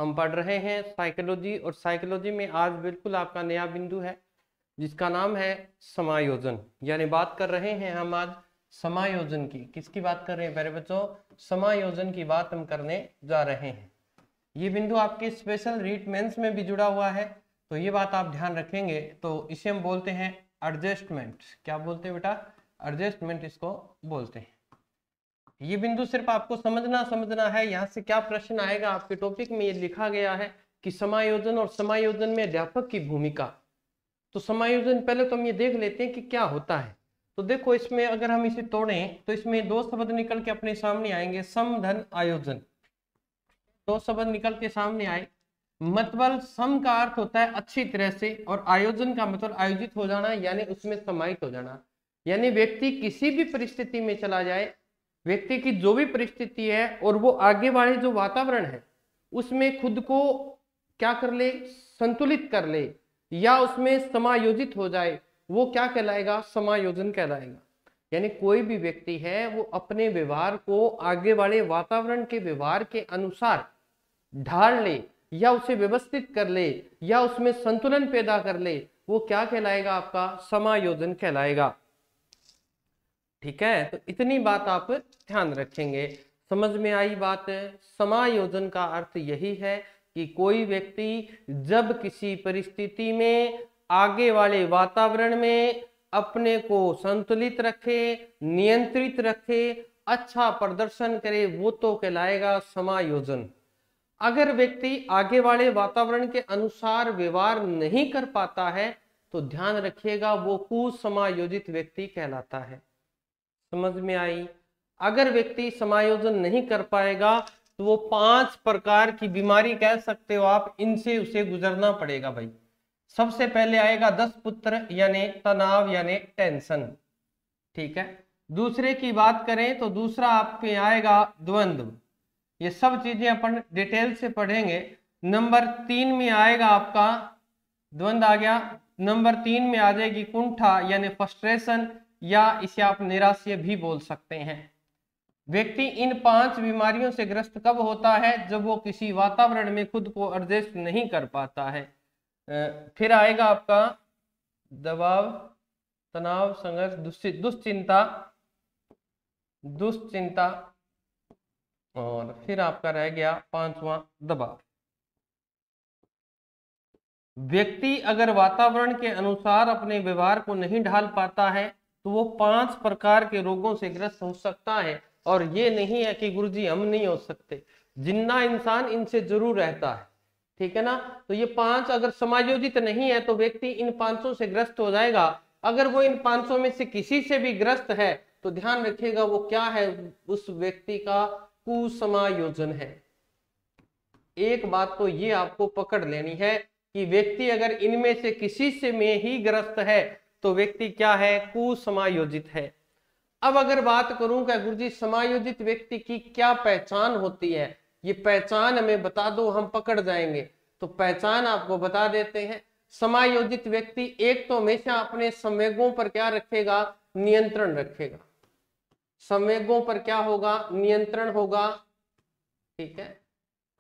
हम पढ़ रहे हैं साइकोलॉजी, और साइकोलॉजी में आज बिल्कुल आपका नया बिंदु है जिसका नाम है समायोजन। यानी बात कर रहे हैं हम आज समायोजन की। किसकी बात कर रहे हैं प्यारे बच्चों? समायोजन की बात हम करने जा रहे हैं। ये बिंदु आपके स्पेशल रीट मेंस में भी जुड़ा हुआ है, तो ये बात आप ध्यान रखेंगे। तो इसे हम बोलते हैं एडजस्टमेंट। क्या बोलते हैं बेटा? एडजस्टमेंट इसको बोलते हैं। ये बिंदु सिर्फ आपको समझना है। यहाँ से क्या प्रश्न आएगा आपके टॉपिक में, ये लिखा गया है कि समायोजन और समायोजन में अध्यापक की भूमिका। तो समायोजन पहले तो हम ये देख लेते हैं कि क्या होता है। तो देखो, इसमें अगर हम इसे तोड़ें तो इसमें दो शब्द निकल के अपने सामने आएंगे, सम धन आयोजन। दो शब्द निकल के सामने आए। मतलब सम का अर्थ होता है अच्छी तरह से, और आयोजन का मतलब आयोजित हो जाना, यानी उसमें समाहित हो जाना। यानी व्यक्ति किसी भी परिस्थिति में चला जाए, व्यक्ति की जो भी परिस्थिति है और वो आगे वाले जो वातावरण है उसमें खुद को क्या कर ले, संतुलित कर ले, या उसमें समायोजित हो जाए, वो क्या कहलाएगा? समायोजन कहलाएगा। यानी कोई भी व्यक्ति है वो अपने व्यवहार को आगे वाले वातावरण के व्यवहार के अनुसार ढाल ले, या उसे व्यवस्थित कर ले, या उसमें संतुलन पैदा कर ले, वो क्या कहलाएगा? आपका समायोजन कहलाएगा। ठीक है, तो इतनी बात आप ध्यान रखेंगे। समझ में आई बात? समायोजन का अर्थ यही है कि कोई व्यक्ति जब किसी परिस्थिति में आगे वाले वातावरण में अपने को संतुलित रखे, नियंत्रित रखे, अच्छा प्रदर्शन करे, वो तो कहलाएगा समायोजन। अगर व्यक्ति आगे वाले वातावरण के अनुसार व्यवहार नहीं कर पाता है तो ध्यान रखिएगा वो कुसमायोजित व्यक्ति कहलाता है। समझ में आई? अगर व्यक्ति समायोजन नहीं कर पाएगा तो वो 5 प्रकार की बीमारी कह सकते हो आप, इनसे उसे गुजरना पड़ेगा भाई। सबसे पहले आएगा 10 पुत्र यानी तनाव यानी टेंशन। ठीक है। दूसरे की बात करें तो दूसरा आपके आएगा द्वंद्व। ये सब चीजें अपन डिटेल से पढ़ेंगे। नंबर 3 में आएगा आपका द्वंद्व आ गया। नंबर 3 में आ जाएगी कुंठा यानी फ्रस्ट्रेशन, या इसे आप निराशा भी बोल सकते हैं। व्यक्ति इन 5 बीमारियों से ग्रस्त कब होता है? जब वो किसी वातावरण में खुद को एडजस्ट नहीं कर पाता है। फिर आएगा आपका दबाव, तनाव, संघर्ष, दुश्चिंता, और फिर आपका रह गया 5वां दबाव। व्यक्ति अगर वातावरण के अनुसार अपने व्यवहार को नहीं ढाल पाता है तो वो 5 प्रकार के रोगों से ग्रस्त हो सकता है। और ये नहीं है कि गुरुजी हम नहीं हो सकते, जिन्ना इंसान इनसे जरूर रहता है। ठीक है ना? तो ये 5 अगर समायोजित नहीं है तो व्यक्ति इन 500 से ग्रस्त हो जाएगा। अगर वो इन 500 में से किसी से भी ग्रस्त है तो ध्यान रखिएगा वो क्या है? उस व्यक्ति का कुसमायोजन है। एक बात तो ये आपको पकड़ लेनी है कि व्यक्ति अगर इनमें से किसी से में ही ग्रस्त है तो व्यक्ति क्या है? कुसमायोजित है। अब अगर बात करूं कि गुरुजी समायोजित व्यक्ति की क्या पहचान होती है, ये पहचान हमें बता दो, हम पकड़ जाएंगे। तो पहचान आपको बता देते हैं। समायोजित व्यक्ति एक तो हमेशा अपने संवेगों पर क्या रखेगा? नियंत्रण रखेगा। संवेगों पर क्या होगा? नियंत्रण होगा। ठीक है,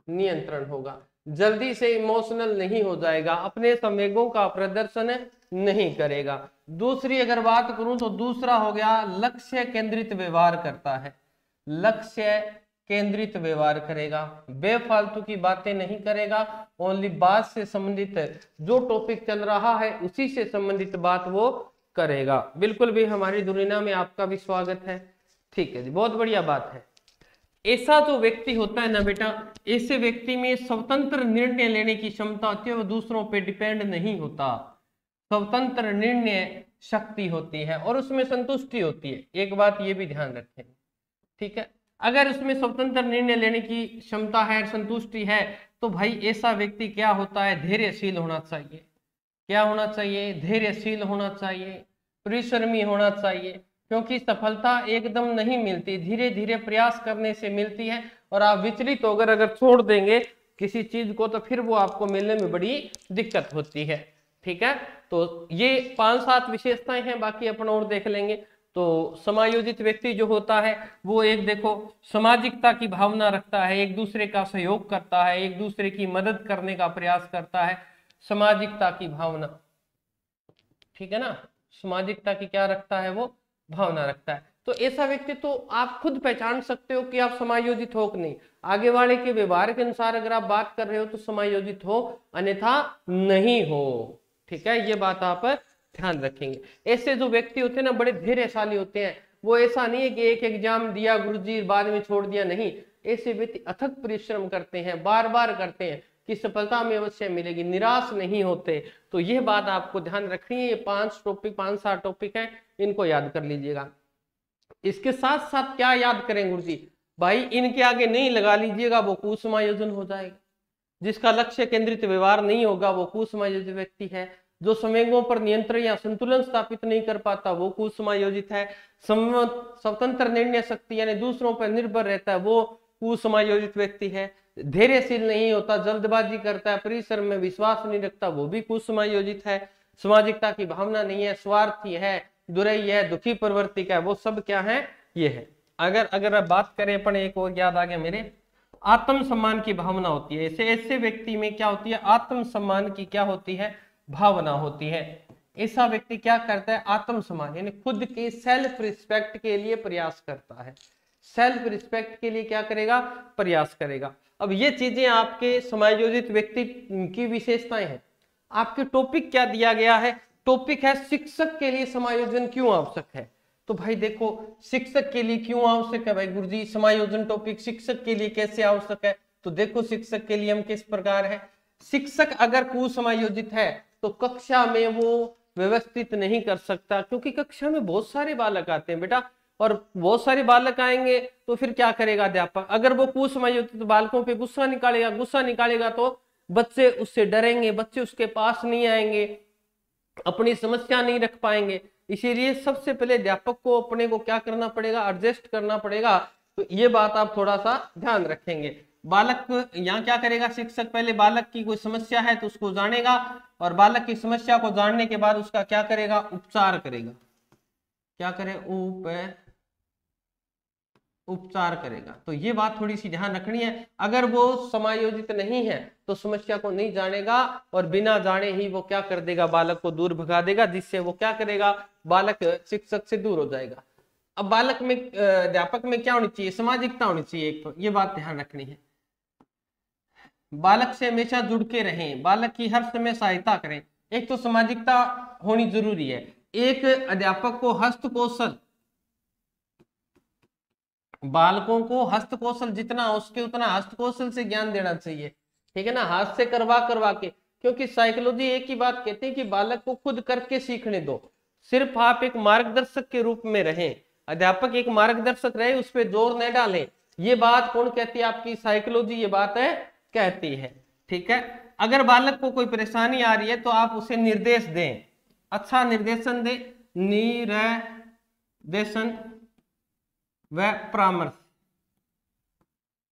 नियंत्रण होगा। जल्दी से इमोशनल नहीं हो जाएगा, अपने संवेगों का प्रदर्शन नहीं करेगा। दूसरी अगर बात करूं तो दूसरा हो गया लक्ष्य केंद्रित व्यवहार करता है। लक्ष्य केंद्रित व्यवहार करेगा, बेफालतू की बातें नहीं करेगा, ओनली बात से संबंधित जो टॉपिक चल रहा है उसी से संबंधित बात वो करेगा। बिल्कुल भी हमारी दुनिया में आपका भी स्वागत है। ठीक है जी, बहुत बढ़िया बात है। ऐसा जो व्यक्ति होता है ना बेटा, ऐसे व्यक्ति में स्वतंत्र निर्णय लेने की क्षमता होती है, वो दूसरों पे डिपेंड नहीं होता। स्वतंत्र निर्णय शक्ति होती है और उसमें संतुष्टि होती है। एक बात ये भी ध्यान रखें। ठीक है, अगर उसमें स्वतंत्र निर्णय लेने की क्षमता है, संतुष्टि है, तो भाई ऐसा व्यक्ति क्या होता है? धैर्यशील होना चाहिए। क्या होना चाहिए? धैर्यशील होना चाहिए, परिश्रमी होना चाहिए। क्योंकि सफलता एकदम नहीं मिलती, धीरे धीरे प्रयास करने से मिलती है। और आप विचलित होकर अगर छोड़ देंगे किसी चीज को तो फिर वो आपको मिलने में बड़ी दिक्कत होती है। ठीक है, तो ये 5-7 विशेषताएं हैं, बाकी अपन और देख लेंगे। तो समायोजित व्यक्ति जो होता है वो एक देखो सामाजिकता की भावना रखता है, एक दूसरे का सहयोग करता है, एक दूसरे की मदद करने का प्रयास करता है, सामाजिकता की भावना, ठीक है ना, सामाजिकता की क्या रखता है वो भावना रखता है। तो ऐसा व्यक्ति तो आप खुद पहचान सकते हो कि आप समायोजित हो कि नहीं। आगे वाले के व्यवहार के अनुसार अगर आप बात कर रहे हो तो समायोजित हो, अन्यथा नहीं हो, ठीक है, ये बात आप ध्यान रखेंगे। ऐसे जो व्यक्ति होते हैं ना बड़े धैर्यशाली होते हैं, वो ऐसा नहीं है कि एक एग्जाम दिया गुरुजी बाद में छोड़ दिया, नहीं, ऐसे व्यक्ति अथक परिश्रम करते हैं, बार बार करते हैं कि सफलता में अवश्य मिलेगी, निराश नहीं होते। तो यह बात आपको ध्यान रखनी है। ये 5-7 टॉपिक हैं, इनको याद कर लीजिएगा। इसके साथ साथ क्या याद करें गुरुजी, भाई इनके आगे नहीं लगा लीजिएगा, वो कुसमायोजन हो जाएगा। जिसका लक्ष्य केंद्रित व्यवहार नहीं होगा वो कुसमायोजित व्यक्ति है। जो संवेगों पर नियंत्रण या संतुलन स्थापित नहीं कर पाता वो कुसमायोजित है। स्वतंत्र निर्णय शक्ति यानी दूसरों पर निर्भर रहता है वो कुसमायोजित व्यक्ति है। धैर्यशील नहीं होता, जल्दबाजी करता है, परिश्रम में विश्वास नहीं रखता, वो भी कुसमायोजित है। सामाजिकता की भावना नहीं है, स्वार्थी है, दुरई है, दुखी प्रवृत्ति का है, वो सब क्या है, ये है। अगर आप बात करें अपन, एक और याद आ गया मेरे, आत्मसम्मान की भावना होती है। ऐसे व्यक्ति में क्या होती है, आत्मसम्मान की क्या होती है, भावना होती है। ऐसा व्यक्ति क्या करता है, आत्मसम्मान यानी खुद के सेल्फ रिस्पेक्ट के लिए प्रयास करता है, सेल्फ रिस्पेक्ट के लिए क्या करेगा, प्रयास करेगा। अब ये चीजें आपके समायोजित व्यक्ति की विशेषताएं हैं। आपके टॉपिक क्या दिया गया है, टॉपिक है शिक्षक के लिए समायोजन क्यों आवश्यक है। तो भाई देखो शिक्षक के लिए क्यों आवश्यक है, भाई गुरुजी समायोजन टॉपिक शिक्षक के लिए कैसे आवश्यक है। तो देखो शिक्षक के लिए हम किस प्रकार है, शिक्षक अगर कुसमायोजित है तो कक्षा में वो व्यवस्थित नहीं कर सकता, क्योंकि कक्षा में बहुत सारे बालक आते हैं बेटा, और बहुत सारे बालक आएंगे तो फिर क्या करेगा अध्यापक, अगर वो कुसमायोजित तो बालकों पे गुस्सा निकालेगा तो बच्चे उससे डरेंगे, बच्चे उसके पास नहीं आएंगे, अपनी समस्या नहीं रख पाएंगे। इसीलिए सबसे पहले अध्यापक को अपने को क्या करना पड़ेगा, एडजस्ट करना पड़ेगा। तो ये बात आप थोड़ा सा ध्यान रखेंगे। बालक यहाँ क्या करेगा, शिक्षक पहले बालक की कोई समस्या है तो उसको जानेगा, और बालक की समस्या को जानने के बाद उसका क्या करेगा, उपचार करेगा। क्या करे, उपचार करेगा। तो ये बात थोड़ी सी ध्यान रखनी है। अगर वो समायोजित नहीं है तो समस्या को नहीं जानेगा, और बिना जाने ही वो क्या कर देगा, बालक को दूर भगा देगा, जिससे वो क्या करेगा, बालक शिक्षक से दूर हो जाएगा। अब बालक में अध्यापक में क्या होनी चाहिए, सामाजिकता होनी चाहिए एक, तो ये बात ध्यान रखनी है। बालक से हमेशा जुड़ के रहें, बालक की हर समय सहायता करें। एक तो सामाजिकता होनी जरूरी है। एक अध्यापक को हस्तकौशल, बालकों को हस्तकौशल जितना हो सके उतना हस्तकौशल से ज्ञान देना चाहिए, ठीक है ना, हाथ से करवा के। क्योंकि साइकोलॉजी एक ही बात कहती है कि बालक को खुद करके सीखने दो, सिर्फ आप एक मार्गदर्शक के रूप में रहें, अध्यापक एक मार्गदर्शक रहे, उस पर जोर न डालें। ये बात कौन कहती है, आपकी साइकोलॉजी ये बात है कहती है, ठीक है। अगर बालक को कोई परेशानी आ रही है तो आप उसे निर्देश दें, अच्छा निर्देशन दें, निर्देशन व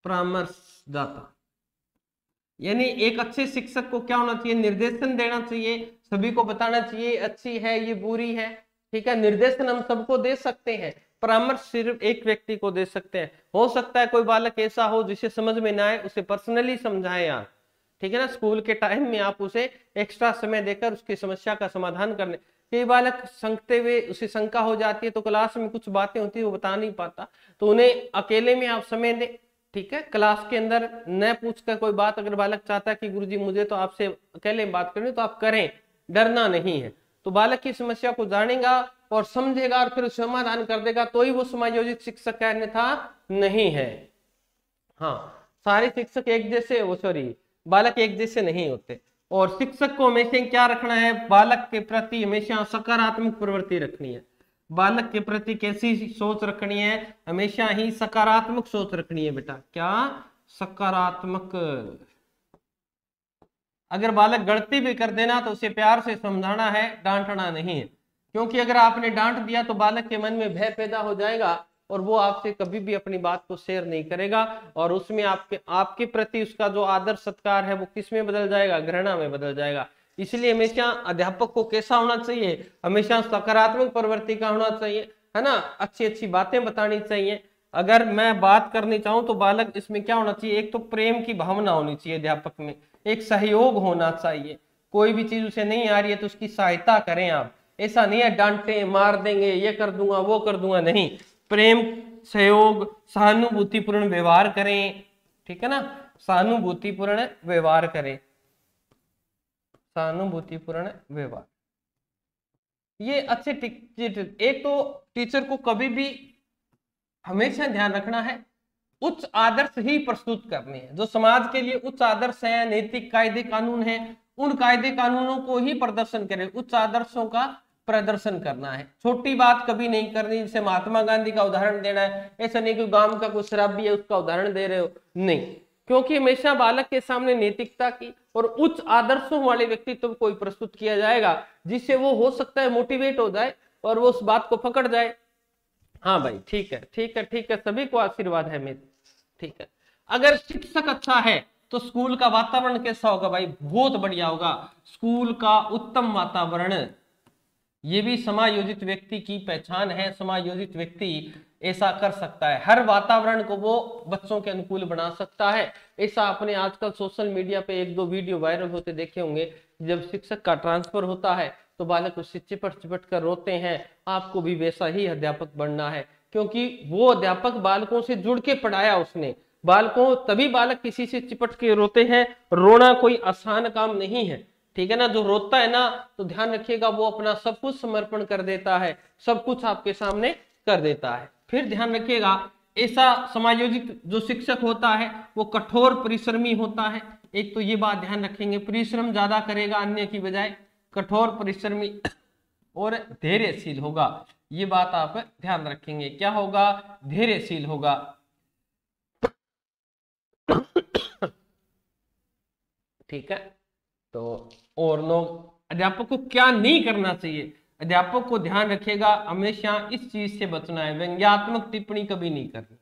परामर्शदाता, यानी एक अच्छे शिक्षक को क्या होना चाहिए, निर्देशन देना चाहिए, सभी को बताना चाहिए अच्छी है ये बुरी है, ठीक है। निर्देशन हम सबको दे सकते हैं, परामर्श सिर्फ एक व्यक्ति को दे सकते हैं। हो सकता है कोई बालक ऐसा हो जिसे समझ में ना आए, उसे पर्सनली समझाएं आप, ठीक है ना। स्कूल के टाइम में आप उसे एक्स्ट्रा समय देकर उसकी समस्या का समाधान करने, कई बालक संगते हुए उसे शंका हो जाती है तो क्लास में कुछ बातें होती है वो बता नहीं पाता, तो उन्हें अकेले में आप समय दें, ठीक है। क्लास के अंदर न पूछकर कोई बात, अगर बालक चाहता है कि गुरुजी मुझे तो आपसे अकेले में बात करनी, तो आप करें, डरना नहीं है। तो बालक की समस्या को जानेगा और समझेगा और फिर समाधान कर देगा, तो ही वो समायोजित शिक्षक है, अन्यथा नहीं है। हाँ, सारे शिक्षक एक जैसे, वो सॉरी बालक एक जैसे नहीं होते। और शिक्षक को हमेशा क्या रखना है, बालक के प्रति हमेशा सकारात्मक प्रवृत्ति रखनी है। बालक के प्रति कैसी सोच रखनी है, हमेशा ही सकारात्मक सोच रखनी है बेटा, क्या सकारात्मक। अगर बालक गलती भी कर देना तो उसे प्यार से समझाना है, डांटना नहीं है। क्योंकि अगर आपने डांट दिया तो बालक के मन में भय पैदा हो जाएगा और वो आपसे कभी भी अपनी बात को शेयर नहीं करेगा, और उसमें आपके प्रति उसका जो आदर सत्कार है वो किस में बदल जाएगा, घृणा में बदल जाएगा। इसलिए हमेशा अध्यापक को कैसा होना चाहिए, हमेशा सकारात्मक प्रवृत्ति का होना चाहिए। है ना, अच्छी अच्छी बातें बतानी चाहिए। अगर मैं बात करनी चाहूं तो बालक इसमें क्या होना चाहिए, एक तो प्रेम की भावना होनी चाहिए अध्यापक में, एक सहयोग होना चाहिए। कोई भी चीज उसे नहीं आ रही है तो उसकी सहायता करें आप। ऐसा नहीं है डांटे मार देंगे, ये कर दूंगा वो कर दूंगा, नहीं। प्रेम, सहयोग, सहानुभूतिपूर्ण व्यवहार करें, ठीक है ना, सहानुभूतिपूर्ण व्यवहार करें, सहानुभूतिपूर्ण व्यवहार। ये अच्छे एक तो टीचर को कभी भी हमेशा ध्यान रखना है उच्च आदर्श ही प्रस्तुत करने हैं। जो समाज के लिए उच्च आदर्श है, नैतिक कायदे कानून है, उन कायदे कानूनों को ही प्रदर्शन करें, उच्च आदर्शों का प्रदर्शन करना है। छोटी बात कभी नहीं करनी, जैसे महात्मा गांधी का उदाहरण देना है, ऐसा नहीं कि गांव का कोई शराबी है उसका उदाहरण दे रहे हो, नहीं। क्योंकि हमेशा बालक के सामने नैतिकता की और उच्च आदर्शों वाले व्यक्तित्व को प्रस्तुत किया जाएगा, जिससे वो हो सकता है मोटिवेट हो जाए और वो उस बात को पकड़ जाए। हाँ भाई ठीक है ठीक है ठीक है, सभी को आशीर्वाद है मेरे, ठीक है। अगर शिक्षक अच्छा है तो स्कूल का वातावरण कैसा होगा भाई, बहुत बढ़िया होगा। स्कूल का उत्तम वातावरण, ये भी समायोजित व्यक्ति की पहचान है। समायोजित व्यक्ति ऐसा कर सकता है, हर वातावरण को वो बच्चों के अनुकूल बना सकता है। ऐसा आपने आजकल सोशल मीडिया पे एक दो वीडियो वायरल होते देखे होंगे, जब शिक्षक का ट्रांसफर होता है तो बालक उससे चिपट चिपट कर रोते हैं। आपको भी वैसा ही अध्यापक बनना है, क्योंकि वो अध्यापक बालकों से जुड़ के पढ़ाया उसने। बालकों तभी बालक किसी से चिपट के रोते हैं। रोना कोई आसान काम नहीं है, ठीक है ना। जो रोता है ना तो ध्यान रखिएगा वो अपना सब कुछ समर्पण कर देता है, सब कुछ आपके सामने कर देता है। फिर ध्यान रखिएगा ऐसा समायोजित जो शिक्षक होता है वो कठोर परिश्रमी होता है। एक तो ये बात ध्यान रखेंगे, परिश्रम ज्यादा करेगा अन्य की बजाय, कठोर परिश्रमी और धैर्यशील होगा। ये बात आप ध्यान रखेंगे, क्या होगा, धैर्यशील होगा। ठीक है, तो और लोग अध्यापक को क्या नहीं करना चाहिए, अध्यापक को ध्यान रखिएगा हमेशा इस चीज से बचना है, व्यंग्यात्मक टिप्पणी कभी नहीं करनी।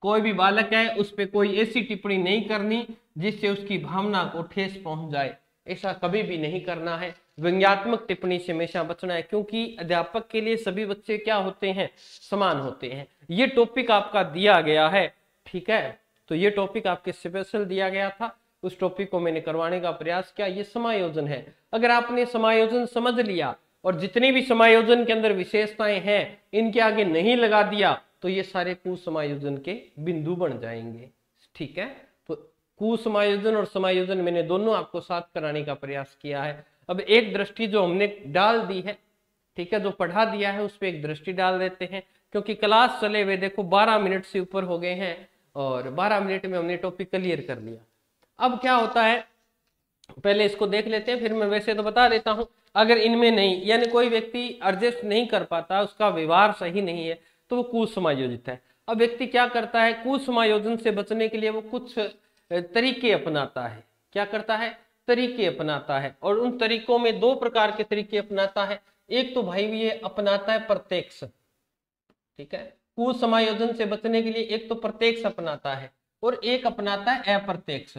कोई भी बालक है उस पर कोई ऐसी टिप्पणी नहीं करनी जिससे उसकी भावना को ठेस पहुंच जाए, ऐसा कभी भी नहीं करना है। व्यंग्यात्मक टिप्पणी से हमेशा बचना है, क्योंकि अध्यापक के लिए सभी बच्चे क्या होते हैं, समान होते हैं। ये टॉपिक आपका दिया गया है, ठीक है, तो ये टॉपिक आपके स्पेशल दिया गया था, उस टॉपिक को मैंने करवाने का प्रयास किया। ये समायोजन है। अगर आपने समायोजन समझ लिया और जितनी भी समायोजन के अंदर विशेषताएं हैं इनके आगे नहीं लगा दिया तो ये सारे कुसमायोजन के बिंदु बन जाएंगे, ठीक है। तो कुसमायोजन और समायोजन मैंने दोनों आपको साथ कराने का प्रयास किया है। अब एक दृष्टि जो हमने डाल दी है, ठीक है, जो पढ़ा दिया है उस पर एक दृष्टि डाल देते हैं, क्योंकि क्लास चले हुए देखो 12 मिनट से ऊपर हो गए हैं और 12 मिनट में हमने टॉपिक क्लियर कर लिया। अब क्या होता है, पहले इसको देख लेते हैं, फिर मैं वैसे तो बता देता हूं। अगर इनमें नहीं, यानी कोई व्यक्ति एडजस्ट नहीं कर पाता, उसका व्यवहार सही नहीं है, तो वो कुसमायोजित है। अब व्यक्ति क्या करता है, कुसमायोजन से बचने के लिए वो कुछ तरीके अपनाता है। क्या करता है, तरीके अपनाता है, और उन तरीकों में दो प्रकार के तरीके अपनाता है। एक तो भाई ये अपनाता है प्रत्यक्ष, ठीक है, कुसमायोजन से बचने के लिए एक तो प्रत्यक्ष अपनाता है और एक अपनाता है अप्रत्यक्ष,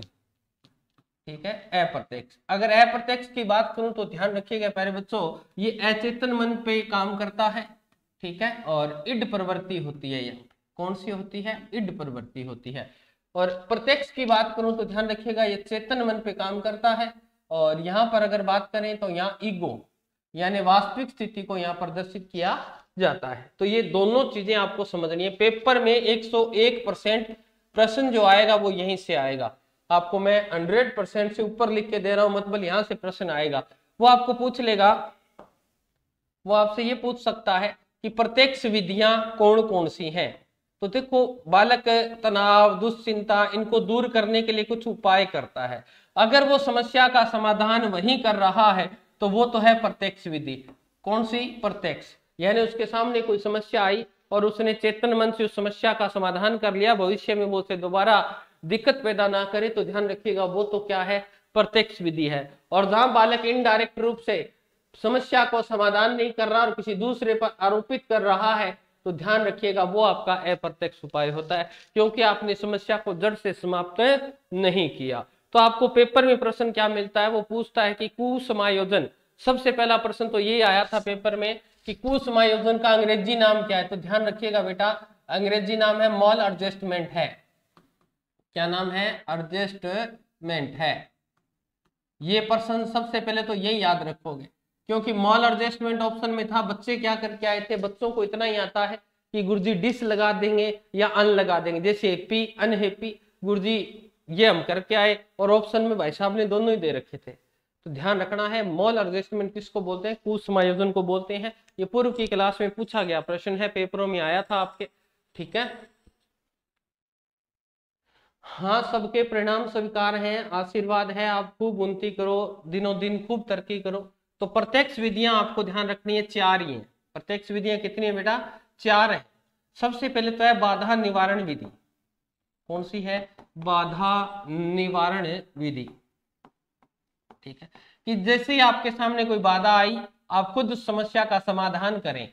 ठीक है, अप्रत्यक्ष। अगर अप्रत्यक्ष की बात करूं तो ध्यान रखिएगा प्यारे बच्चों, ये अचेतन मन पे काम करता है, ठीक है, और इड प्रवृत्ति होती है। ये कौन सी होती है, इड प्रवृत्ति होती है। और प्रत्यक्ष की बात करूं तो ध्यान रखिएगा ये चेतन मन पे काम करता है। और यहाँ पर अगर बात करें तो यहाँ ईगो यानी वास्तविक स्थिति को यहाँ प्रदर्शित किया जाता है। तो ये दोनों चीजें आपको समझनी है। पेपर में 101% प्रश्न जो आएगा वो यहीं से आएगा। आपको मैं 100% से ऊपर लिख के दे रहा हूं, मतलब यहां से प्रश्न आएगा। वो आपको पूछ लेगा, वो आपसे ये पूछ सकता है कि प्रत्यक्ष विधियां कौन कौन सी हैं। तो देखो बालक तनाव, दुश्चिंता, इनको दूर करने के लिए कुछ उपाय करता है। अगर वो समस्या का समाधान वही कर रहा है तो वो तो है प्रत्यक्ष विधि। कौन सी, प्रत्यक्ष, यानी उसके सामने कोई समस्या आई और उसने चेतन मन से उस समस्या का समाधान कर लिया, भविष्य में वो उसे दोबारा दिक्कत पैदा ना करे, तो ध्यान रखिएगा वो तो क्या है, प्रत्यक्ष विधि है। और जहां बालक इनडायरेक्ट रूप से समस्या को समाधान नहीं कर रहा और किसी दूसरे पर आरोपित कर रहा है तो ध्यान रखिएगा वो आपका अप्रत्यक्ष उपाय होता है, क्योंकि आपने समस्या को जड़ से समाप्त नहीं किया। तो आपको पेपर में प्रश्न क्या मिलता है, वो पूछता है कि कुसमायोजन, सबसे पहला प्रश्न तो ये आया था पेपर में कि कुसमायोजन का अंग्रेजी नाम क्या है, तो ध्यान रखिएगा बेटा, अंग्रेजी नाम है मॉल एडजस्टमेंट है। क्या नाम है? एडजस्टमेंट है। ये प्रश्न सबसे पहले तो यही याद रखोगे, क्योंकि मॉल एडजस्टमेंट ऑप्शन में था। बच्चे क्या करके आए थे? बच्चों को इतना ही आता है कि गुरुजी डिस लगा देंगे या अन लगा देंगे, जैसे हैप्पी अनहैप्पी। गुरुजी ये हम करके आए और ऑप्शन में भाई साहब ने दोनों ही दे रखे थे। तो ध्यान रखना है, मॉल एडजस्टमेंट किसको बोलते हैं? कुसमायोजन को बोलते हैं। ये पूर्व की क्लास में पूछा गया प्रश्न है, पेपरों में आया था आपके, ठीक है। हाँ, सबके परिणाम स्वीकार हैं, आशीर्वाद है, आप खूब उन्नति करो, दिनों दिन खूब तरक्की करो। तो प्रत्यक्ष विधियां आपको ध्यान रखनी है, 4 ही हैं। प्रत्यक्ष विधियां कितनी है बेटा? 4 है। सबसे पहले तो है बाधा निवारण विधि। कौन सी है? बाधा निवारण विधि, ठीक है। कि जैसे ही आपके सामने कोई बाधा आई, आप खुद उस समस्या का समाधान करें।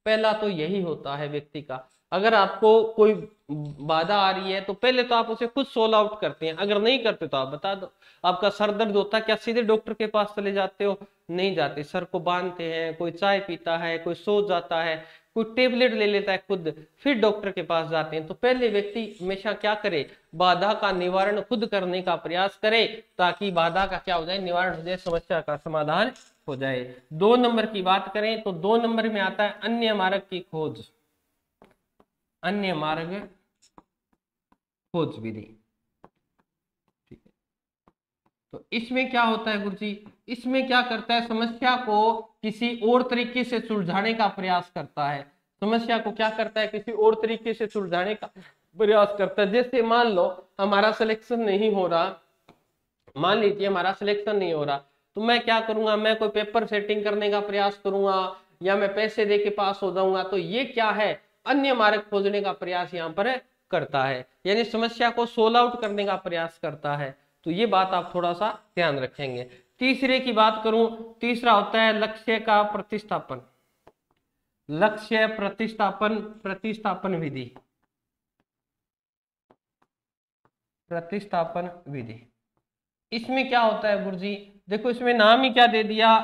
पहला तो यही होता है व्यक्ति का। अगर आपको कोई बाधा आ रही है तो पहले तो आप उसे खुद सोल्व आउट करते हैं। अगर नहीं करते तो आप बता दो। आपका सर दर्द होता है, क्या सीधे डॉक्टर के पास चले जाते हो? नहीं जाते, सर को बांधते हैं, कोई चाय पीता है, कोई सो जाता है, कोई टेबलेट ले लेता है खुद, फिर डॉक्टर के पास जाते हैं। तो पहले व्यक्ति हमेशा क्या करे? बाधा का निवारण खुद करने का प्रयास करे, ताकि बाधा का क्या हो जाए? निवारण हो जाए, समस्या का समाधान हो जाए। 2 नंबर की बात करें तो 2 नंबर में आता है अन्य मार्ग की खोज। अन्य मार्ग खोज विधि, ठीक है। तो इसमें क्या होता है गुरुजी? इसमें क्या करता है? समस्या को किसी और तरीके से सुलझाने का प्रयास करता है। समस्या को क्या करता है? किसी और तरीके से सुलझाने का प्रयास करता है। जैसे मान लो हमारा सिलेक्शन नहीं हो रहा, मान लीजिए हमारा सिलेक्शन नहीं हो रहा, तो मैं क्या करूंगा? मैं कोई पेपर सेटिंग करने का प्रयास करूंगा, या मैं पैसे दे के पास हो जाऊंगा। तो ये क्या है? अन्य मार्ग खोजने का प्रयास यहाँ पर करता है, यानी समस्या को सोल्व आउट करने का प्रयास करता है। तो ये बात आप थोड़ा सा ध्यान रखेंगे। तीसरे की बात करूं, तीसरा होता है लक्ष्य का प्रतिस्थापन। लक्ष्य प्रतिस्थापन, प्रतिस्थापन विधि, प्रतिस्थापन विधि। इसमें क्या होता है गुरुजी? देखो इसमें नाम ही क्या दे दिया,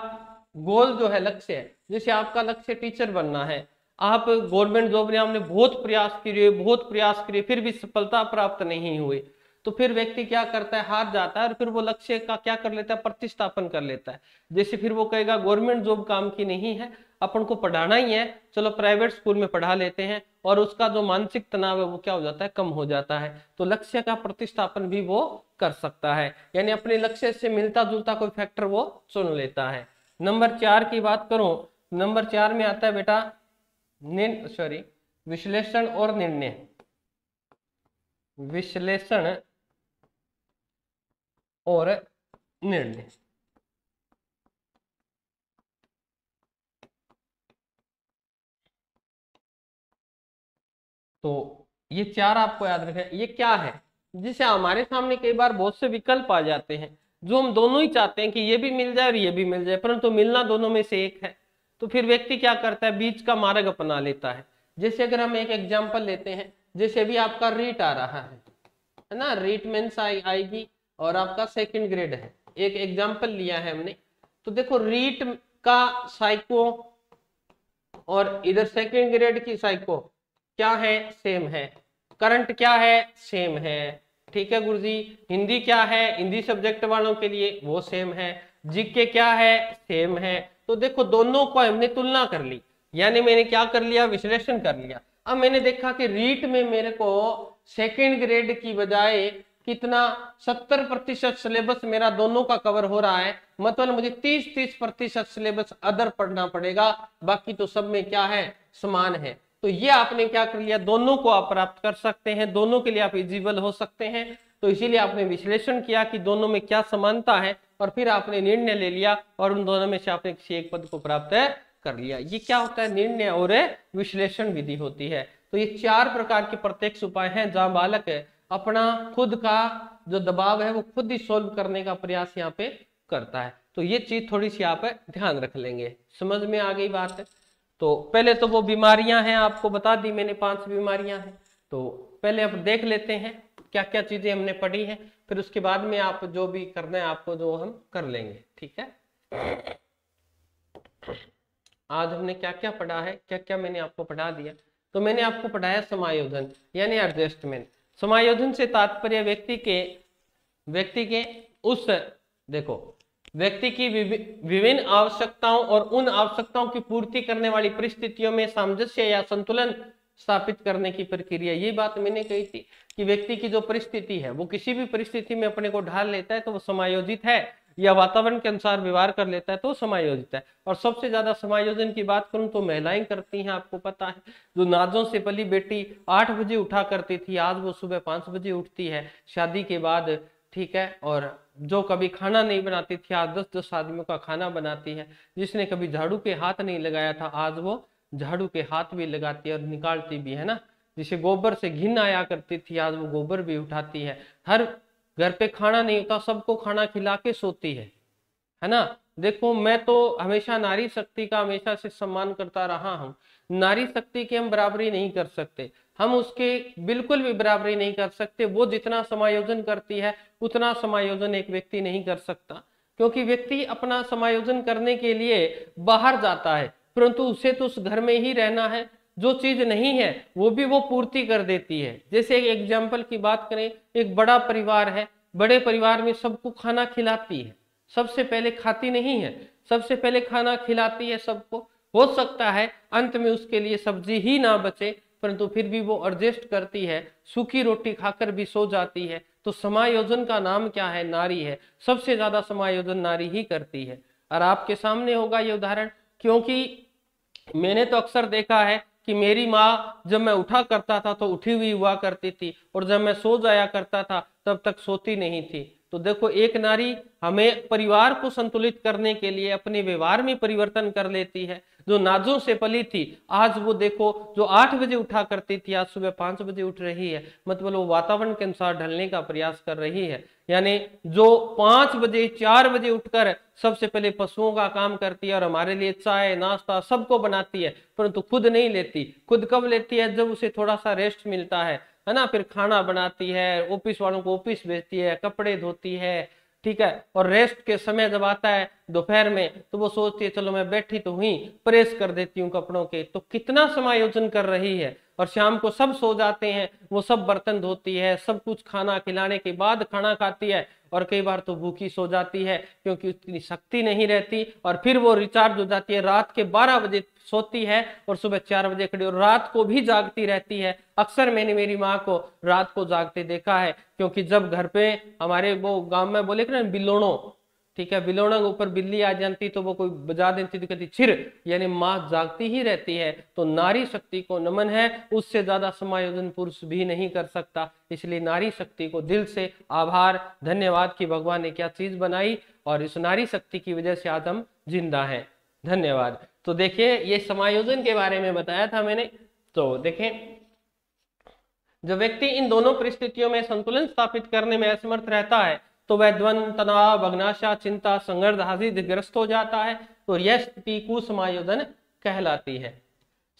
गोल जो है लक्ष्य है। जैसे आपका लक्ष्य टीचर बनना है, आप गवर्नमेंट जॉब ने आपने बहुत प्रयास किए, बहुत प्रयास किए, फिर भी सफलता प्राप्त नहीं हुई, तो फिर व्यक्ति क्या करता है? हार जाता है, और फिर वो लक्ष्य का क्या कर लेता है? प्रतिस्थापन कर लेता है। जैसे फिर वो कहेगा गवर्नमेंट जॉब काम की नहीं है, अपन को पढ़ाना ही है, चलो प्राइवेट स्कूल में पढ़ा लेते हैं, और उसका जो मानसिक तनाव है वो क्या हो जाता है? कम हो जाता है। तो लक्ष्य का प्रतिस्थापन भी वो कर सकता है, यानी अपने लक्ष्य से मिलता जुलता कोई फैक्टर वो चुन लेता है। नंबर 4 की बात करूं, नंबर 4 में आता है बेटा विश्लेषण और निर्णय। विश्लेषण और निर्णय, तो ये 4 आपको याद रखें। ये क्या है? जिसे हमारे सामने कई बार बहुत से विकल्प आ जाते हैं, जो हम दोनों ही चाहते हैं कि ये भी मिल जाए और ये भी मिल जाए, परंतु मिलना दोनों में से एक है। तो फिर व्यक्ति क्या करता है? बीच का मार्ग अपना लेता है। जैसे अगर हम एक एग्जाम्पल लेते हैं, जैसे अभी आपका रीट आ रहा है ना, रीट मेंस आएगी, और आपका सेकंड ग्रेड है। एक एग्जाम्पल लिया है हमने, तो देखो रीट का साइको और इधर सेकंड ग्रेड की साइको क्या है? सेम है। करंट क्या है? सेम है। ठीक है गुरुजी। हिंदी क्या है? हिंदी सब्जेक्ट वालों के लिए वो सेम है। जीके क्या है? सेम है। तो देखो दोनों को हमने तुलना कर ली, यानी मैंने क्या कर लिया? विश्लेषण कर लिया। अब मैंने देखा कि रीट में मेरे को सेकेंड ग्रेड की बजाय कितना 70% सिलेबस मेरा दोनों का कवर हो रहा है, मतलब मुझे 30% सिलेबस अदर पढ़ना पड़ेगा, बाकी तो सब में क्या है? समान है। तो ये आपने क्या कर लिया? दोनों को आप प्राप्त कर सकते हैं, दोनों के लिए आप एलिजिबल हो सकते हैं। तो इसीलिए आपने विश्लेषण किया कि दोनों में क्या समानता है, और फिर आपने निर्णय ले लिया और उन दोनों में से आपने किसी एक पद को प्राप्त कर लिया। ये क्या होता है? निर्णय और विश्लेषण विधि होती है। तो ये 4 प्रकार के प्रत्यक्ष उपाय हैं जहां बालक अपना खुद का जो दबाव है वो खुद ही सोल्व करने का प्रयास यहाँ पे करता है। तो ये चीज थोड़ी सी आप ध्यान रख लेंगे। समझ में आ गई बात है? तो पहले तो वो बीमारियां हैं, आपको बता दी मैंने 5 बीमारियां हैं। तो पहले आप देख लेते हैं क्या क्या चीजें हमने पढ़ी हैं, फिर उसके बाद में आप जो भी करना है आपको जो हम कर लेंगे, ठीक है। आज हमने क्या क्या पढ़ा है, क्या क्या मैंने आपको पढ़ा दिया। तो मैंने आपको पढ़ाया समायोजन यानी एडजस्टमेंट। समायोजन से तात्पर्य व्यक्ति के उस देखो व्यक्ति की विभिन्न आवश्यकताओं और उन आवश्यकताओं की पूर्ति करने वाली परिस्थितियों में सामंजस्य या संतुलन स्थापित करने की प्रक्रिया। ये बात मैंने कही थी कि व्यक्ति की जो परिस्थिति है वो किसी भी परिस्थिति में अपने को ढाल लेता है तो वो समायोजित है, या वातावरण के अनुसार व्यवहार कर लेता है तो समायोजित है। और सबसे ज्यादा समायोजन की बात करूं तो महिलाएं करती हैं। आपको पता है जो नाजों से पली बेटी 8 बजे उठा करती थी, आज वो सुबह 5 बजे उठती है शादी के बाद, ठीक है। और जो कभी खाना नहीं बनाती थी आज 10-10 आदमियों का खाना बनाती है। जिसने कभी झाड़ू पे हाथ नहीं लगाया था आज वो झाड़ू पे हाथ भी लगाती है और निकालती भी है ना। जिसे गोबर से घिन आया करती थी आज वो गोबर भी उठाती है। हर घर पे खाना नहीं होता, सबको खाना खिला के सोती है ना। देखो मैं तो हमेशा नारी शक्ति का हमेशा से सम्मान करता रहा हूं। नारी शक्ति की हम बराबरी नहीं कर सकते, हम उसके बिल्कुल भी बराबरी नहीं कर सकते। वो जितना समायोजन करती है उतना समायोजन एक व्यक्ति नहीं कर सकता, क्योंकि व्यक्ति अपना समायोजन करने के लिए बाहर जाता है, परंतु उसे तो उस घर में ही रहना है। जो चीज नहीं है वो भी वो पूर्ति कर देती है। जैसे एक एग्जाम्पल की बात करें, एक बड़ा परिवार है, बड़े परिवार में सबको खाना खिलाती है, सबसे पहले खाती नहीं है, सबसे पहले खाना खिलाती है सबको। हो सकता है अंत में उसके लिए सब्जी ही ना बचे, परंतु फिर भी वो एडजस्ट करती है, सूखी रोटी खाकर भी सो जाती है। तो समायोजन का नाम क्या है? नारी है। सबसे ज्यादा समायोजन नारी ही करती है। और आपके सामने होगा ये उदाहरण, क्योंकि मैंने तो अक्सर देखा है कि मेरी माँ जब मैं उठा करता था तो उठी हुई हुआ करती थी, और जब मैं सो जाया करता था तब तक सोती नहीं थी। तो देखो एक नारी हमें परिवार को संतुलित करने के लिए अपने व्यवहार में परिवर्तन कर लेती है। जो नाजों से पली थी आज वो देखो जो 8 बजे उठा करती थी आज सुबह 5 बजे उठ रही है। मतलब वो वातावरण के अनुसार ढलने का प्रयास कर रही है। यानी जो 5 बजे 4 बजे उठकर सबसे पहले पशुओं का काम करती है और हमारे लिए चाय नाश्ता सबको बनाती है, परंतु खुद नहीं लेती। खुद कब लेती है? जब उसे थोड़ा सा रेस्ट मिलता है ना। फिर खाना बनाती है, ऑफिस वालों को ऑफिस भेजती है, कपड़े धोती है, ठीक है। और रेस्ट के समय जब आता है दोपहर में तो वो सोचती है चलो मैं बैठी तो हुई, प्रेस कर देती हूँ कपड़ों के। तो कितना समायोजन कर रही है। और शाम को सब सो जाते हैं, वो सब बर्तन धोती है, सब कुछ खाना खिलाने के बाद खाना खाती है। और कई बार तो भूखी सो जाती है क्योंकि उतनी शक्ति नहीं रहती। और फिर वो रिचार्ज हो जाती है, रात के 12 बजे सोती है और सुबह 4 बजे खड़ी, और रात को भी जागती रहती है। अक्सर मैंने मेरी माँ को रात को जागते देखा है, क्योंकि जब घर पे हमारे वो गांव में बोले ना बिलोड़ो, ठीक है, बिलोड़ा के ऊपर बिल्ली आ जाती तो वो कोई बजा देती तो कहती छिर, यानी माँ जागती ही रहती है। तो नारी शक्ति को नमन है, उससे ज्यादा समायोजन पुरुष भी नहीं कर सकता। इसलिए नारी शक्ति को दिल से आभार धन्यवाद कि भगवान ने क्या चीज बनाई, और इस नारी शक्ति की वजह से आज हम जिंदा हैं। धन्यवाद। तो देखिए ये समायोजन के बारे में बताया था मैंने। तो देखें जब व्यक्ति इन दोनों परिस्थितियों में संतुलन स्थापित करने में असमर्थ रहता है तो वह द्वंद्व तनाव अग्नाशा चिंता संघर्ष आदि ग्रस्त हो जाता है। तो यह स्थिति कुसमायोजन कहलाती है।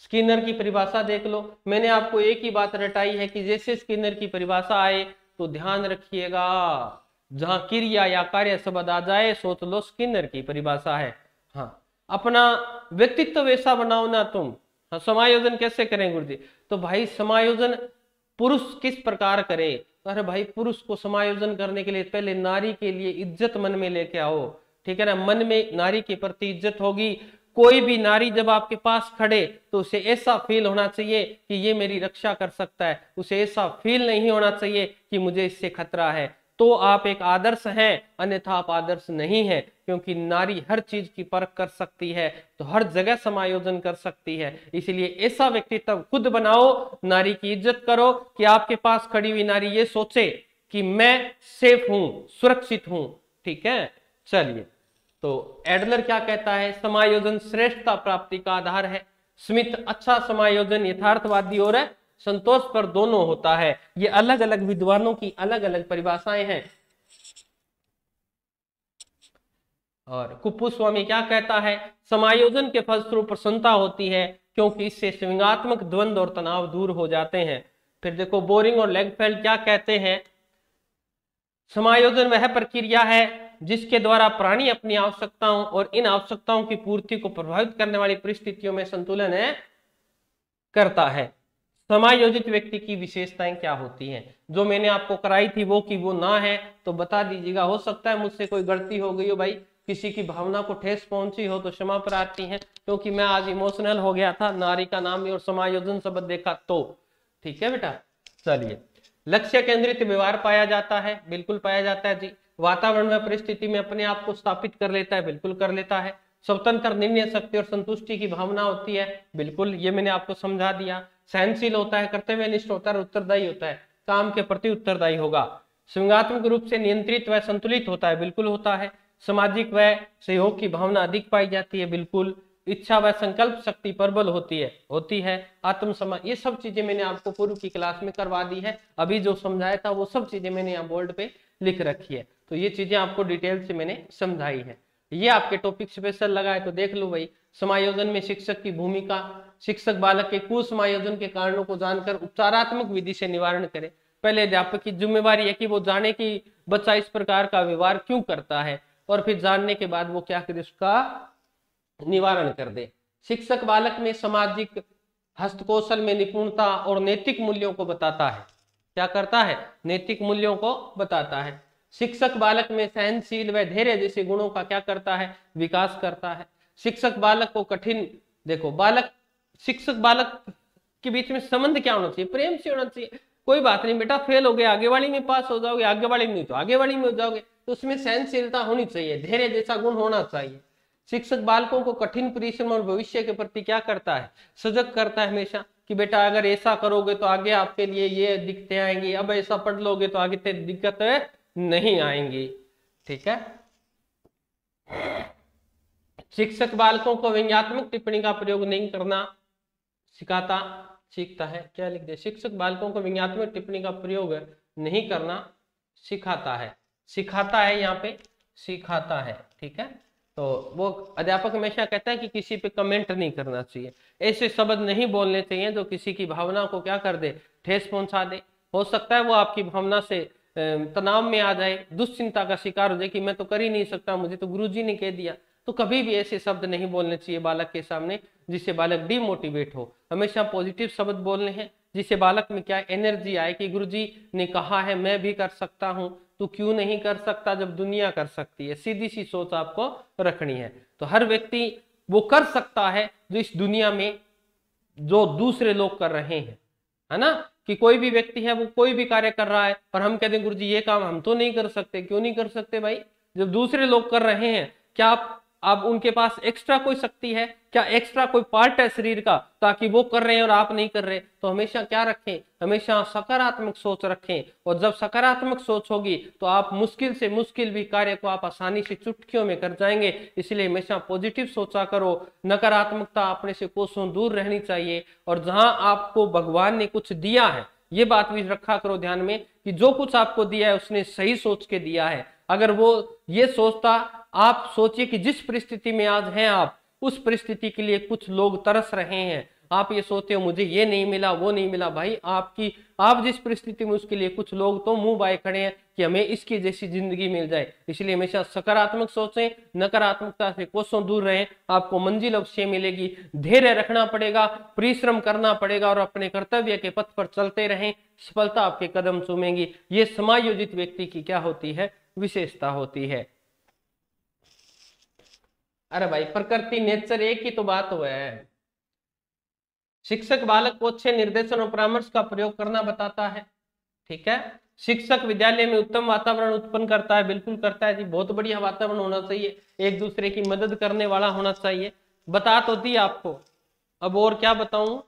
स्किनर की परिभाषा देख लो। मैंने आपको एक ही बात रटाई है कि जैसे स्किनर की परिभाषा आए तो ध्यान रखिएगा, जहां क्रिया या कार्य शब्द आ जाए सोच लो स्किनर की परिभाषा है। हाँ, अपना व्यक्तित्व वैसा बनाओ ना तुम। हाँ, समायोजन कैसे करें गुरुजी? तो भाई समायोजन पुरुष किस प्रकार करे? अरे भाई पुरुष को समायोजन करने के लिए पहले नारी के लिए इज्जत मन में लेके आओ, ठीक है ना। मन में नारी के प्रति इज्जत होगी। कोई भी नारी जब आपके पास खड़े तो उसे ऐसा फील होना चाहिए कि ये मेरी रक्षा कर सकता है, उसे ऐसा फील नहीं होना चाहिए कि मुझे इससे खतरा है। तो आप एक आदर्श हैं, अन्यथा आप आदर्श नहीं है। क्योंकि नारी हर चीज की परख कर सकती है, तो हर जगह समायोजन कर सकती है। इसलिए ऐसा व्यक्तित्व खुद बनाओ, नारी की इज्जत करो कि आपके पास खड़ी हुई नारी ये सोचे कि मैं सेफ हूं, सुरक्षित हूं, ठीक है। चलिए, तो एडलर क्या कहता है? समायोजन श्रेष्ठता प्राप्ति का आधार है। स्मिथ अच्छा समायोजन यथार्थवादी और संतोष पर दोनों होता है। ये अलग अलग विद्वानों की अलग अलग परिभाषाएं हैं। और कुप्पुस्वामी क्या कहता है? समायोजन के फलस्वरूप प्रसन्नता होती है क्योंकि इससे संवेगात्मक द्वंद्व और तनाव दूर हो जाते हैं। फिर देखो बोरिंग और लेगफेल्ड क्या कहते हैं? समायोजन वह प्रक्रिया है जिसके द्वारा प्राणी अपनी आवश्यकताओं और इन आवश्यकताओं की पूर्ति को प्रभावित करने वाली परिस्थितियों में संतुलन है करता है। समायोजित व्यक्ति की विशेषताएं क्या होती हैं? जो मैंने आपको कराई थी वो की वो ना है तो बता दीजिएगा। हो सकता है मुझसे कोई गलती हो गई हो भाई, किसी की भावना को ठेस पहुंची हो तो क्षमा प्रार्थी है, क्योंकि मैं आज इमोशनल हो गया था, नारी का नाम और समायोजन शब्द देखा तो। ठीक है बेटा, चलिए। लक्ष्य केंद्रित व्यवहार पाया जाता है, बिल्कुल पाया जाता है जी। वातावरण में परिस्थिति में अपने आप को स्थापित कर लेता है, बिल्कुल कर लेता है। स्वतंत्र निर्णय शक्ति और संतुष्टि की भावना होती है, बिल्कुल, ये मैंने आपको समझा दिया। सहनशील होता है, कर्तव्यनिष्ठ होता है, उत्तरदायी होता है, काम के प्रति उत्तरदायी होगा। संज्ञात्मक रूप से नियंत्रित व संतुलित होता है, बिल्कुल होता है। सामाजिक व सहयोग की भावना अधिक पाई जाती है, बिल्कुल। इच्छा व संकल्प शक्ति प्रबल होती है। आत्मसम्मान, ये सब चीजें मैंने आपको पूर्व की क्लास में करवा दी है। अभी जो समझाया था वो सब चीजें मैंने यहाँ बोर्ड पे लिख रखी है, तो ये चीजें आपको डिटेल से मैंने समझाई है। ये आपके टॉपिक स्पेशल लगा है तो देख लो भाई। समायोजन में शिक्षक की भूमिका, शिक्षक बालक के कुसमायोजन के कारणों को जानकर उपचारात्मक विधि से निवारण करे। पहले अध्यापक की जिम्मेवारी है कि वो जाने कि बच्चा इस प्रकार का व्यवहार क्यों करता है, और फिर जानने के बाद वो क्या करे, उसका निवारण कर दे। शिक्षक बालक में सामाजिक हस्तकौशल में निपुणता और नैतिक मूल्यों को बताता है। क्या करता है? नैतिक मूल्यों को बताता है। शिक्षक बालक में सहनशील व धैर्य जैसे गुणों का क्या करता है? विकास करता है। शिक्षक बालक को कठिन, देखो बालक शिक्षक बालक के बीच में संबंध क्या होना चाहिए? प्रेम से होना चाहिए। कोई बात नहीं बेटा, फेल हो गए, आगे वाली में पास हो जाओगे, आगे वाली में तो आगे वाली में हो जाओगे, तो उसमें सहनशीलता होनी चाहिए, धैर्य जैसा गुण होना चाहिए। शिक्षक बालकों को कठिन परिश्रम और भविष्य के प्रति क्या करता है? सजग करता है हमेशा, कि बेटा अगर ऐसा करोगे तो आगे आपके लिए ये दिक्कतें आएंगी, अब ऐसा पढ़ लोगे तो आगे दिक्कतें नहीं आएंगी। ठीक है। शिक्षक बालकों को व्यंग्यात्मक टिप्पणी का प्रयोग नहीं करना सीखता है। क्या लिख दे? शिक्षक बालकों को व्यंग्यात्मक टिप्पणी का प्रयोग नहीं करना सिखाता है। सिखाता है, यहाँ पे सिखाता है। ठीक है, तो वो अध्यापक हमेशा कहता है कि किसी पे कमेंट नहीं करना चाहिए, ऐसे शब्द नहीं बोलने चाहिए जो किसी की भावना को क्या कर दे, ठेस पहुंचा दे। हो सकता है वो आपकी भावना से तनाव में आ जाए, दुश्चिंता का शिकार हो जाए कि मैं तो कर ही नहीं सकता, मुझे तो गुरुजी ने कह दिया। तो कभी भी ऐसे शब्द नहीं बोलने चाहिए बालक के सामने जिससे बालक डिमोटिवेट हो। हमेशा पॉजिटिव शब्द बोलने हैं जिससे बालक में क्या एनर्जी आए कि गुरुजी ने कहा है मैं भी कर सकता हूं, तो क्यों नहीं कर सकता जब दुनिया कर सकती है। सीधी सी सोच आपको रखनी है। तो हर व्यक्ति वो कर सकता है जो इस दुनिया में जो दूसरे लोग कर रहे हैं, है ना। कि कोई भी व्यक्ति है वो कोई भी कार्य कर रहा है और हम कहते हैं गुरुजी ये काम हम तो नहीं कर सकते। क्यों नहीं कर सकते भाई? जब दूसरे लोग कर रहे हैं, क्या आप उनके पास एक्स्ट्रा कोई शक्ति है? क्या एक्स्ट्रा कोई पार्ट है शरीर का ताकि वो कर रहे हैं और आप नहीं कर रहे? तो हमेशा क्या रखें? हमेशा सकारात्मक सोच रखें। और जब सकारात्मक सोच होगी तो आप मुश्किल से मुश्किल भी कार्य को आप आसानी से चुटकियों में कर जाएंगे। इसलिए हमेशा पॉजिटिव सोचा करो। नकारात्मकता अपने से कोसों दूर रहनी चाहिए। और जहां आपको भगवान ने कुछ दिया है, ये बात भी रखा करो ध्यान में कि जो कुछ आपको दिया है उसने सही सोच के दिया है। अगर वो ये सोचता, आप सोचिए कि जिस परिस्थिति में आज हैं आप, उस परिस्थिति के लिए कुछ लोग तरस रहे हैं, आप ये सोचते हो मुझे ये नहीं मिला वो नहीं मिला, भाई आप जिस परिस्थिति में उसके लिए कुछ लोग तो मुंह बाए खड़े हैं कि हमें इसकी जैसी जिंदगी मिल जाए। इसलिए हमेशा सकारात्मक सोचें, नकारात्मकता से कोसों दूर रहें, आपको मंजिल अवश्य मिलेगी। धैर्य रखना पड़ेगा, परिश्रम करना पड़ेगा और अपने कर्तव्य के पथ पर चलते रहें, सफलता आपके कदम चूमेगी। ये समायोजित व्यक्ति की क्या होती है? विशेषता होती है। अरे भाई प्रकृति नेचर एक ही तो बात हुआ है। शिक्षक बालक को अच्छे निर्देशन और परामर्श का प्रयोग करना बताता है। ठीक है। शिक्षक विद्यालय में उत्तम वातावरण उत्पन्न करता है, बिल्कुल करता है जी। बहुत बढ़िया वातावरण होना चाहिए, एक दूसरे की मदद करने वाला होना चाहिए। बता तो दी आपको, अब और क्या बताऊं।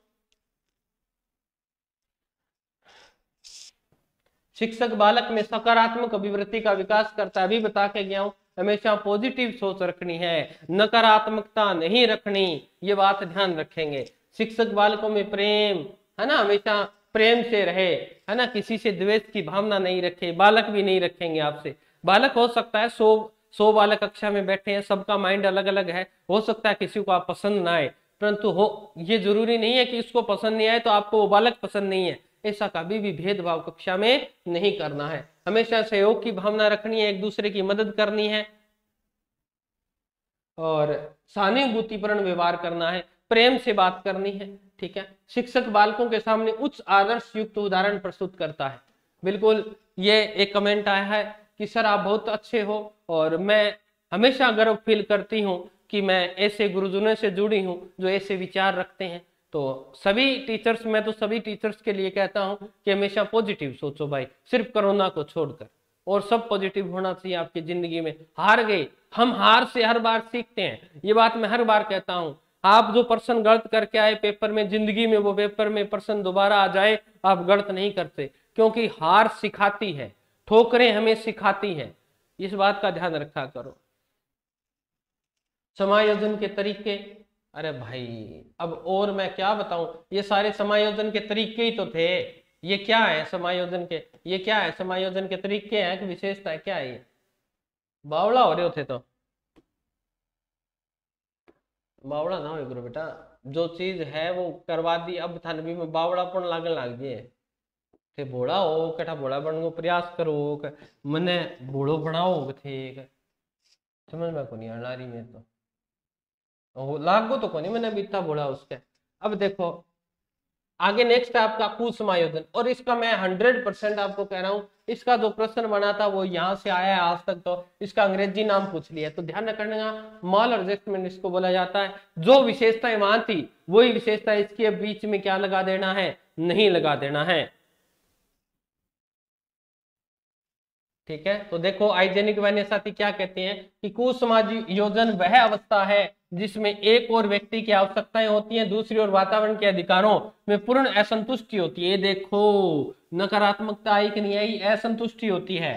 शिक्षक बालक में सकारात्मक अभिवृत्ति का विकास करता है, अभी बता के गया हूं। हमेशा पॉजिटिव सोच रखनी है, नकारात्मकता नहीं रखनी, ये बात ध्यान रखेंगे। शिक्षक बालकों में प्रेम, है ना, हमेशा प्रेम से रहे, है ना, किसी से द्वेष की भावना नहीं रखे। बालक भी नहीं रखेंगे आपसे। बालक हो सकता है 100 बालक कक्षा में बैठे हैं, सबका माइंड अलग अलग है, हो सकता है किसी को आप पसंद ना आए, परंतु ये जरूरी नहीं है कि इसको पसंद नहीं आए तो आपको वो बालक पसंद नहीं है। ऐसा कभी भी भेदभाव कक्षा में नहीं करना है। हमेशा सहयोग की भावना रखनी है, एक दूसरे की मदद करनी है और सहानुभूतिपूर्ण व्यवहार करना है, प्रेम से बात करनी है। ठीक है, शिक्षक बालकों के सामने उच्च आदर्श युक्त उदाहरण प्रस्तुत करता है। बिल्कुल, ये एक कमेंट आया है कि सर आप बहुत अच्छे हो और मैं हमेशा गर्व फील करती हूँ कि मैं ऐसे गुरुजनों से जुड़ी हूँ जो ऐसे विचार रखते हैं। तो सभी टीचर्स, मैं तो सभी टीचर्स के लिए कहता हूँ कि हमेशा पॉजिटिव सोचो भाई, सिर्फ कोरोना को छोड़कर, और सब पॉजिटिव होना चाहिए आपकी जिंदगी में। हार गए, हम हार से हर बार सीखते हैं, ये बात मैं हर बार कहता हूं। आप जो प्रश्न गलत करके आए पेपर में, जिंदगी में वो पेपर में प्रश्न दोबारा आ जाए, आप गलत नहीं करते, क्योंकि हार सिखाती है, ठोकरें हमें सिखाती हैं। इस बात का ध्यान रखा करो। समायोजन के तरीके, अरे भाई अब और मैं क्या बताऊं, ये सारे समायोजन के तरीके ही तो थे। ये क्या है समायोजन के, ये क्या है समायोजन के तरीके हैं कि विशेषता है, क्या है ये? बावड़ा हो रहे होते तो बावड़ा ना हो करो बेटा, जो चीज है वो करवा दी, अब थानवी में बावड़ापन लागन लाग गए थे। भोड़ा हो कटा भोड़ा बनने को प्रयास करो, मने भोड़ो बनाओ थे, समझ में को नहीं आ रही में तो लागो तो को नहीं मैंने बीता भोड़ा उसके। अब देखो आगे नेक्स्ट है आपका कुसमायोजन, और इसका मैं 100% आपको कह रहा हूं, इसका जो प्रश्न बना था वो यहां से आया है आज तक, तो इसका अंग्रेजी नाम पूछ लिया, तो ध्यान रखना मॉल एडजस्टमेंट इसको बोला जाता है। जो विशेषताएं वहां थी वही विशेषता इसके बीच में क्या लगा देना है, नहीं लगा देना है। ठीक है, तो देखो आइजेनिक वैन्यसाती क्या कहते हैं कि कुसमायोजन वह अवस्था है जिसमें एक और व्यक्ति की आवश्यकताएं होती हैं, दूसरी ओर वातावरण के अधिकारों में पूर्ण असंतुष्टि होती है। देखो नकारात्मकता आई कि नहीं आई, असंतुष्टि होती है।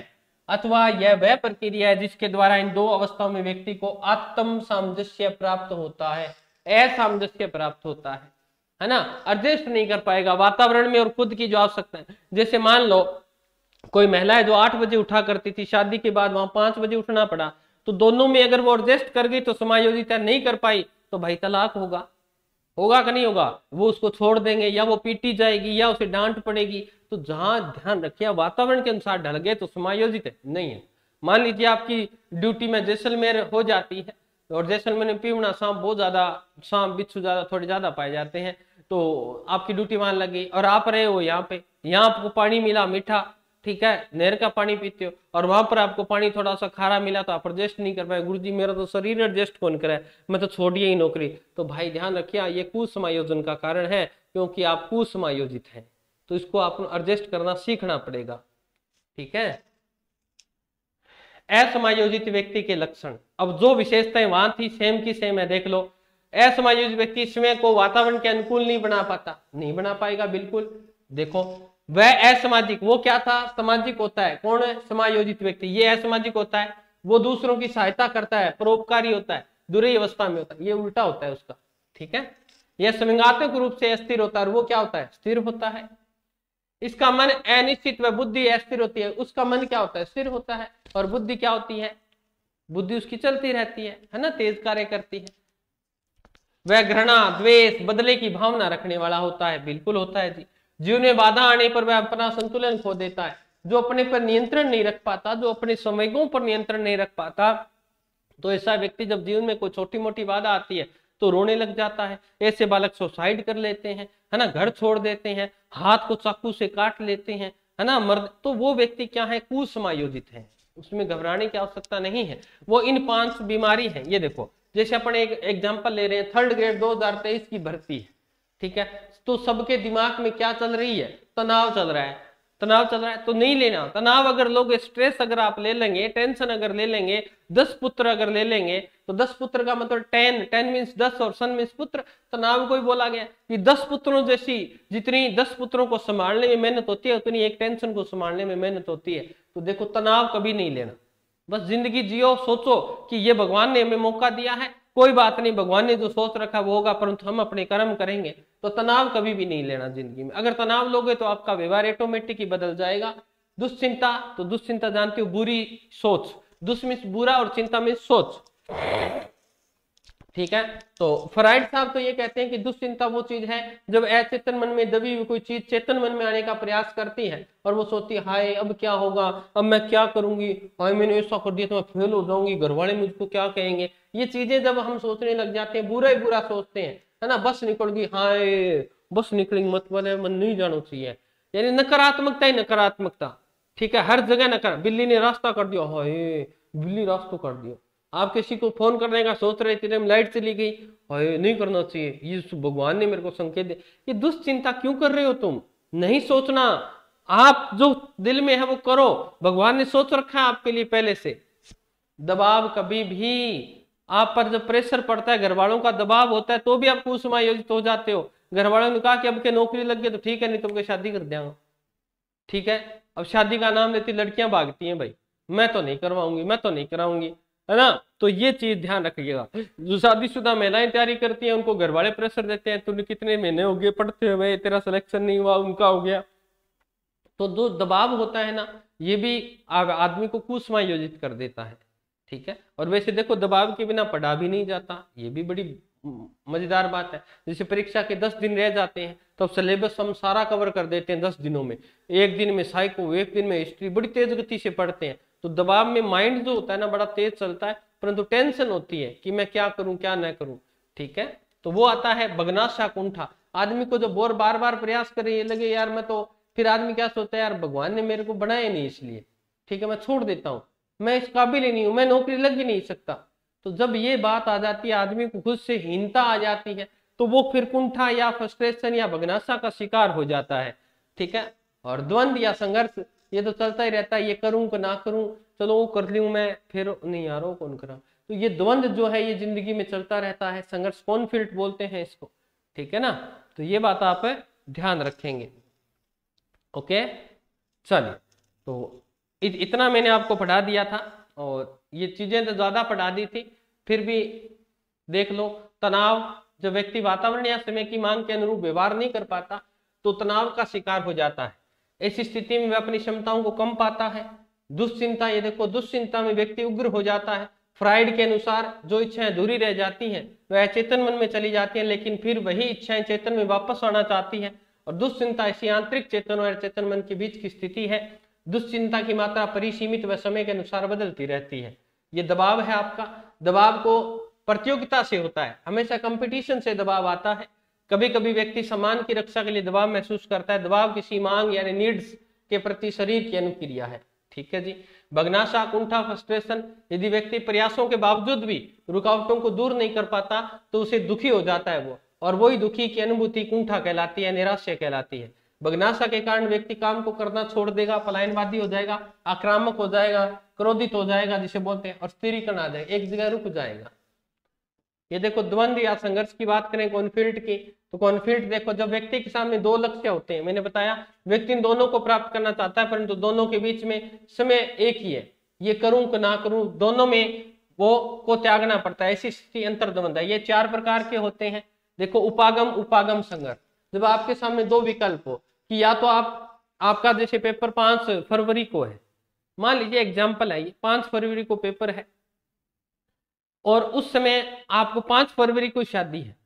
अथवा यह वह प्रक्रिया है जिसके द्वारा इन दो अवस्थाओं में व्यक्ति को आत्म सामंजस्य प्राप्त होता है, असामंजस्य प्राप्त होता है ना, एडजस्ट नहीं कर पाएगा वातावरण में और खुद की जो आवश्यकता है। जैसे मान लो कोई महिला है जो 8 बजे उठा करती थी, शादी के बाद वहां 5 बजे उठना पड़ा, तो दोनों में अगर वो एडजस्ट कर गई तो समायोजित नहीं कर पाई तो भाई तलाक होगा, होगा कि नहीं होगा? वो उसको छोड़ देंगे, या वो पीटी जाएगी, या उसे डांट पड़ेगी। तो जहां ध्यान रखिए वातावरण के अनुसार ढल गए तो समायोजित नहीं है। मान लीजिए आपकी ड्यूटी में जैसलमेर हो जाती है, और जैसलमेर में पीवना सांप बहुत ज्यादा, सांप बिच्छू ज्यादा थोड़े ज्यादा पाए जाते हैं, तो आपकी ड्यूटी वहां लगी और आप रहे हो यहाँ पे, यहाँ आपको पानी मिला मीठा, ठीक है, नहर का पानी पीते हो, और वहां पर आपको पानी थोड़ा सा खारा मिला तो आप एडजस्ट नहीं कर पाए, गुरुजी मेरा तो शरीर एडजस्ट कौन करे, मैं तो छोड़िए ही नौकरी। तो भाई ध्यान रखिए ये कुसमायोजन का कारण है, क्योंकि आप कुसमायोजित हैं, तो इसको आपको एडजस्ट करना सीखना पड़ेगा। ठीक है, असमायोजित व्यक्ति के लक्षण, अब जो विशेषताएं वहां थी सेम की सेम है, देख लो। असमायोजित व्यक्ति स्वयं को वातावरण के अनुकूल नहीं बना पाता, नहीं बना पाएगा बिल्कुल। देखो वह असामाजिक, वो क्या था, सामाजिक होता है। कौन है समायोजित व्यक्ति? ये असामाजिक होता है, वो दूसरों की सहायता करता है, परोपकारी होता है, दुर्ई अवस्था में होता है, ये उल्टा होता है उसका। ठीक है, यह संज्ञात्मक रूप से अस्थिर होता है, और वो क्या होता है, स्थिर होता है। इसका मन अनिश्चित व बुद्धि अस्थिर होती है, उसका मन क्या होता है, स्थिर होता है। और बुद्धि क्या होती है, बुद्धि उसकी चलती रहती है ना, तेज कार्य करती है। वह घृणा द्वेष बदले की भावना रखने वाला होता है, बिल्कुल होता है जी। जीवन में बाधा आने पर वह अपना संतुलन खो देता है, जो अपने पर नियंत्रण नहीं रख पाता, जो अपने संवेगों पर नियंत्रण नहीं रख पाता, तो ऐसा व्यक्ति जब जीवन में कोई छोटी मोटी बाधा आती है तो रोने लग जाता है। ऐसे बालक सुसाइड कर लेते हैं, है ना, घर छोड़ देते हैं, हाथ को चाकू से काट लेते हैं, है ना, मर्द। तो वो व्यक्ति क्या है, कुसमायोजित है, उसमें घबराने की आवश्यकता नहीं है। वो इन 5 बीमारी है। ये देखो जैसे अपन एक एग्जांपल ले रहे हैं, 3rd ग्रेड 2023 की भर्ती है, ठीक है, तो सबके दिमाग में क्या चल रही है, तनाव चल रहा है, तनाव चल रहा है, तो नहीं लेना तनाव। अगर लोग स्ट्रेस अगर आप ले लेंगे, टेंशन अगर ले लेंगे, 10 पुत्र अगर ले लेंगे, तो 10 पुत्र का मतलब 10 मीन्स 10 और सन मीन्स पुत्र। तनाव को ही बोला गया कि 10 पुत्रों जैसी, जितनी 10 पुत्रों को संभालने में मेहनत होती है उतनी एक टेंशन को संभालने में मेहनत होती है। तो देखो तनाव कभी नहीं लेना, बस जिंदगी जियो, सोचो कि ये भगवान ने हमें मौका दिया है, कोई बात नहीं, भगवान ने जो सोच रखा वो होगा, परंतु हम अपने कर्म करेंगे। तो तनाव कभी भी नहीं लेना जिंदगी में। अगर तनाव लोगे तो आपका व्यवहार ऑटोमेटिक ही बदल जाएगा। दुश्चिंता, तो दुश्चिंता जानते हो, बुरी सोच, दुश् मीन्स बुरा और चिंता मीन्स सोच। ठीक है। तो फ्राइड साहब तो ये कहते हैं कि दुश्चिंता वो चीज है जब अचेतन मन में दबी हुई कोई चीज चेतन मन में आने का प्रयास करती है और वो सोचती है हाय अब क्या होगा, अब मैं क्या करूंगी, हाय मैंने ऐसा कर दिया तो मैं फेल हो जाऊंगी, घर वाले मुझको क्या कहेंगे। ये चीजें जब हम सोचने लग जाते हैं, बुरा ही बुरा सोचते हैं, है ना, बस निकल गई, हाय बस निकलेंगे मत वाले मन नहीं जाना चाहिए, यानी नकारात्मकता ही नकारात्मकता। ठीक है, हर जगह नकार, बिल्ली ने रास्ता कर दिया, हाय बिल्ली रास्ता कर दिया। आप किसी को फोन करने का सोच रहे थे, लाइट चली गई, हाय नहीं करना चाहिए, ये भगवान ने मेरे को संकेत दे। ये दुश्चिंता क्यों कर रहे हो तुम? नहीं सोचना, आप जो दिल में है वो करो, भगवान ने सोच रखा है आपके लिए पहले से। दबाव कभी भी आप पर जब प्रेशर पड़ता है, घर वालों का दबाव होता है, तो भी आप कुसमायोजित हो जाते हो। घर वालों ने कहा कि अब के नौकरी लग गई तो ठीक है, नहीं तुमको शादी कर देंगे, ठीक है। अब शादी का नाम लेती लड़कियां भागती हैं, भाई मैं तो नहीं करवाऊंगी, मैं तो नहीं कराऊंगी, है ना। तो ये चीज ध्यान रखिएगा। जो शादीशुदा महिलाएं तैयारी करती हैं उनको घर वाले प्रेशर देते हैं, तूने कितने महीने हो गए पढ़ते हुए, तेरा सिलेक्शन नहीं हुआ, उनका हो गया। तो जो दबाव होता है ना, ये भी आदमी को कुसमायोजित कर देता है, ठीक है। और वैसे देखो दबाव के बिना पढ़ा भी नहीं जाता, ये भी बड़ी मजेदार बात है। जैसे परीक्षा के 10 दिन रह जाते हैं तो सिलेबस हम सारा कवर कर देते हैं 10 दिनों में, एक दिन में साइको, एक दिन में हिस्ट्री, बड़ी तेज गति से पढ़ते हैं। तो दबाव में माइंड जो होता है ना बड़ा तेज चलता है, परंतु टेंशन होती है कि मैं क्या करूं क्या न करूं, ठीक है। तो वो आता है बगनाशा कुंठा। आदमी को जो बोर बार बार प्रयास करे, ये लगे यार मैं तो, फिर आदमी क्या सोचता है, यार भगवान ने मेरे को बनाया नहीं इसलिए, ठीक है मैं छोड़ देता हूँ, मैं इस काबिल ही नहीं हूं, मैं नौकरी लग ही नहीं सकता। तो जब ये बात आ जाती है, आदमी को खुद से हीनता आ जाती है, तो वो फिर कुंठा या फ्रस्ट्रेशन या बगनासा का शिकार हो जाता है, ठीक है। और द्वंद या संघर्ष ये तो चलता ही रहता है, ये करूं कि ना करूं, चलो वो कर लूं मैं, फिर नहीं यार वो कौन करा। तो ये द्वंद जो है ये जिंदगी में चलता रहता है, संघर्ष, कॉन्फ्लिक्ट बोलते हैं इसको, ठीक है ना। तो ये बात आप ध्यान रखेंगे, ओके। चलिए, तो इतना मैंने आपको पढ़ा दिया था, और ये चीजें तो ज्यादा पढ़ा दी थी, फिर भी देख लो। तनाव, जब व्यक्ति वातावरण या समय की मांग के अनुरूप व्यवहार नहीं कर पाता तो तनाव का शिकार हो जाता है। ऐसी स्थिति में वह अपनी क्षमताओं को कम पाता है। दुश्चिंता, ये देखो दुश्चिंता में व्यक्ति उग्र हो जाता है। फ्राइड के अनुसार जो इच्छाएं अधूरी रह जाती हैं वह चेतन मन में चली जाती हैं, लेकिन फिर वही इच्छाएं चेतन में वापस आना चाहती हैं। और दुश्चिंता ऐसी आंतरिक चेतन और चेतन मन के बीच की स्थिति है। दुश्चिंता की मात्रा परिसीमित व समय के अनुसार बदलती रहती है। ये दबाव है आपका। दबाव को प्रतियोगिता से होता है, हमेशा कंपटीशन से दबाव आता है। कभी कभी व्यक्ति सम्मान की रक्षा के लिए दबाव महसूस करता है। दबाव किसी मांग यानी नीड्स के प्रति शरीर की अनुक्रिया है, ठीक है जी। बगनाशा, कुंठा, फ्रस्ट्रेशन, यदि व्यक्ति प्रयासों के बावजूद भी रुकावटों को दूर नहीं कर पाता तो उसे दुखी हो जाता है वो, और वही दुखी की अनुभूति कुंठा कहलाती है, निराशा कहलाती है। बगनाशा के कारण व्यक्ति काम को करना छोड़ देगा, पलायनवादी हो जाएगा, आक्रामक हो जाएगा, क्रोधित हो जाएगा जिसे बोलते हैं, और स्थिरीकरण आ जाएगा, एक जगह रुक जाएगा। ये देखो द्वंद या संघर्ष की बात करें कॉन्फ्लिक्ट की, तो कॉन्फ्लिक्ट देखो जब व्यक्ति के सामने दो लक्ष्य होते हैं, मैंने बताया व्यक्ति इन दोनों को प्राप्त करना चाहता है, परंतु दोनों के बीच में समय एक ही है, ये करूं कि ना करूं, दोनों में वो को त्यागना पड़ता है, ऐसी स्थिति अंतर्द्वंद है। ये 4 प्रकार के होते हैं। देखो उपागम, उपागम संघर्ष, जब आपके सामने दो विकल्प हो कि या तो आपका जैसे पेपर 5 फरवरी को है, मान लीजिए एग्जाम्पल है, 5 फरवरी को पेपर है, और उस समय आपको 5 फरवरी को शादी है,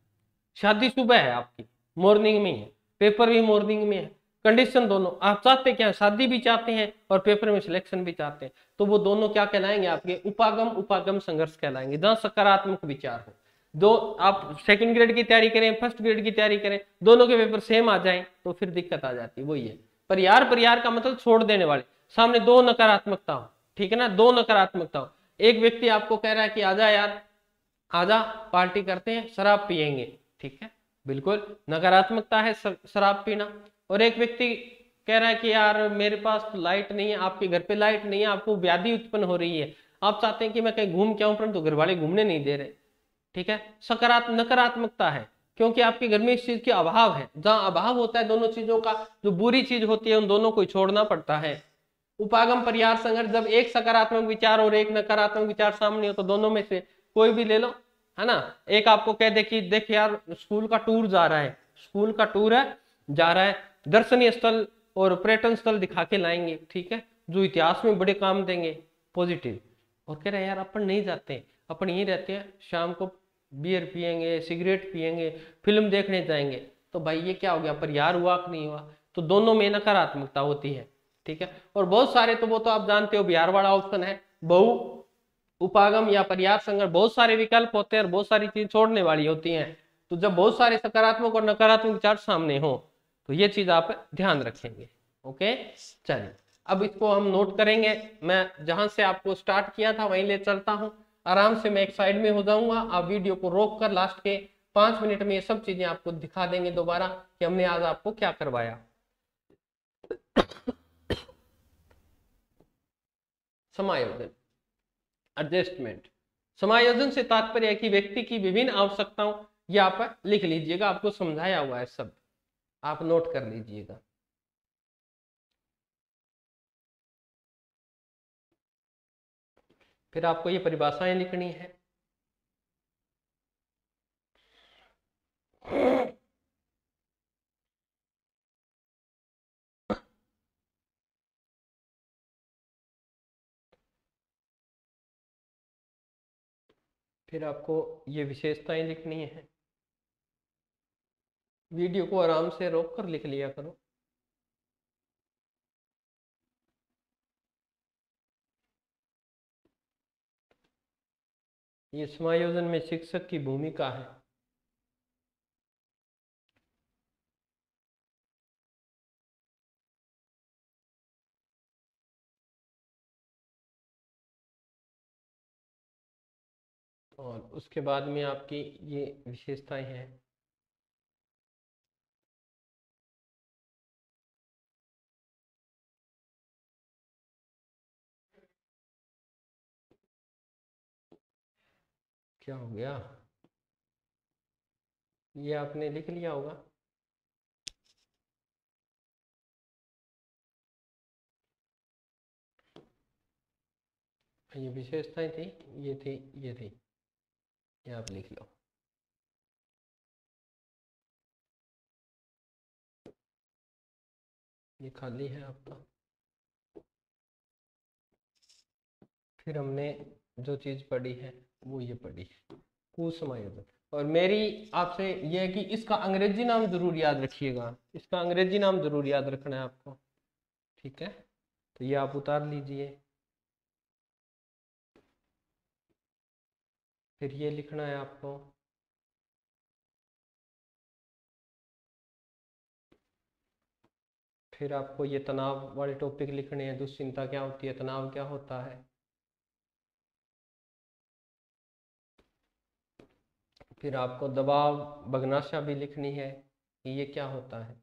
शादी सुबह है आपकी, मॉर्निंग में है, पेपर भी मॉर्निंग में है, कंडीशन दोनों, आप चाहते क्या, शादी भी चाहते हैं और पेपर में सिलेक्शन भी चाहते हैं, तो वो दोनों क्या कहलाएंगे आपके, उपागम उपागम संघर्ष कहलाएंगे, जहां सकारात्मक विचार हो। दो आप सेकंड ग्रेड की तैयारी करें, फर्स्ट ग्रेड की तैयारी करें, दोनों के पेपर सेम आ जाए तो फिर दिक्कत आ जाती है। वही है परियार का मतलब छोड़ देने वाले, सामने दो नकारात्मकता हो, ठीक है ना, दो नकारात्मकता हो। एक व्यक्ति आपको कह रहा है कि आजा यार, आजा पार्टी करते हैं, शराब पियेंगे, ठीक है, बिल्कुल नकारात्मकता है शराब पीना। और एक व्यक्ति कह रहा है कि यार मेरे पास तो लाइट नहीं है, आपके घर पे लाइट नहीं है, आपको व्याधि उत्पन्न हो रही है, आप चाहते हैं कि मैं कहीं घूम के आऊं, परंतु घर वाले घूमने नहीं दे रहे, ठीक है, नकारात्मकता है, क्योंकि आपके घर में इस चीज की अभाव है। जहां अभाव होता है दोनों चीजों का, जो बुरी चीज होती है उन दोनों को छोड़ना पड़ता है। उपागम परिहार संघर्ष, जब एक सकारात्मक विचार और एक नकारात्मक विचार सामने हो तो दोनों में से कोई भी ले लो, है ना। एक आपको कह दे कि देख यार स्कूल का टूर जा रहा है, स्कूल का टूर है जा रहा है, दर्शनीय स्थल और पर्यटन स्थल दिखा के लाएंगे, ठीक है, जो इतिहास में बड़े काम देंगे, पॉजिटिव। और कह रहे हैं यार अपन नहीं जाते, अपन यहीं रहते हैं, शाम को बियर पियेंगे, सिगरेट पियेंगे, फिल्म देखने जाएंगे, तो भाई ये क्या हो गया, परिहार हुआ कि नहीं हुआ? तो दोनों में नकारात्मकता होती है, ठीक है। और बहुत सारे, तो वो तो आप जानते हो बिहार वाला ऑप्शन है, बहु उपागम या परिहार संघर्ष, बहुत सारे विकल्प होते हैं और बहुत सारी चीज छोड़ने वाली होती हैं। तो जब बहुत सारे सकारात्मक और नकारात्मक विचार सामने हो तो ये चीज आप ध्यान रखेंगे। ओके, चलिए अब इसको हम नोट करेंगे। मैं जहां से आपको स्टार्ट किया था वहीं ले चलता हूं, आराम से मैं एक साइड में हो जाऊंगा, आप वीडियो को रोक कर लास्ट के 5 मिनट में ये सब चीजें आपको दिखा देंगे दोबारा कि हमने आज आपको क्या करवाया। समायोजन, एडजस्टमेंट। समायोजन से तात्पर्य है कि व्यक्ति की विभिन्न आवश्यकताओं, ये आप लिख लीजिएगा, आपको समझाया हुआ है सब, आप नोट कर लीजिएगा। फिर आपको ये परिभाषाएं लिखनी है। फिर आपको ये विशेषताएं लिखनी है। वीडियो को आराम से रोक कर लिख लिया करो। ये समायोजन में शिक्षक की भूमिका है। और उसके बाद में आपकी ये विशेषताएं हैं। क्या हो गया, ये आपने लिख लिया होगा। ये विशेषताएं थी, ये थी, ये थी, ये आप लिख लो। ये खाली है आपका। फिर हमने जो चीज पढ़ी है वो ये पढ़ी है, कुसमायोजन। और मेरी आपसे ये है कि इसका अंग्रेजी नाम जरूर याद रखिएगा, इसका अंग्रेजी नाम जरूर याद रखना है आपको, ठीक है। तो ये आप उतार लीजिए। फिर ये लिखना है आपको, फिर आपको ये तनाव वाले टॉपिक लिखने हैं। दुश्चिंता क्या होती है, तनाव क्या होता है। फिर आपको दबाव बगनाशा भी लिखनी है कि ये क्या होता है।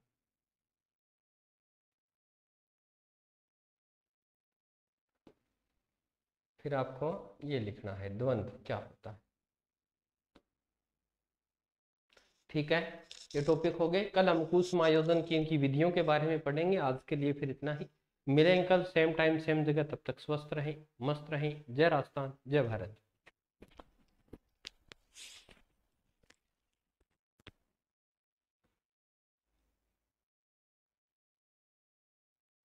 फिर आपको ये लिखना है द्वंद्व क्या होता है, ठीक है। ये टॉपिक हो गए। कल हम कुसमायोजन की इनकी विधियों के बारे में पढ़ेंगे। आज के लिए फिर इतना ही। मिलेंगे कल सेम टाइम सेम जगह, तब तक स्वस्थ रहें, मस्त रहें। जय राजस्थान, जय भारत।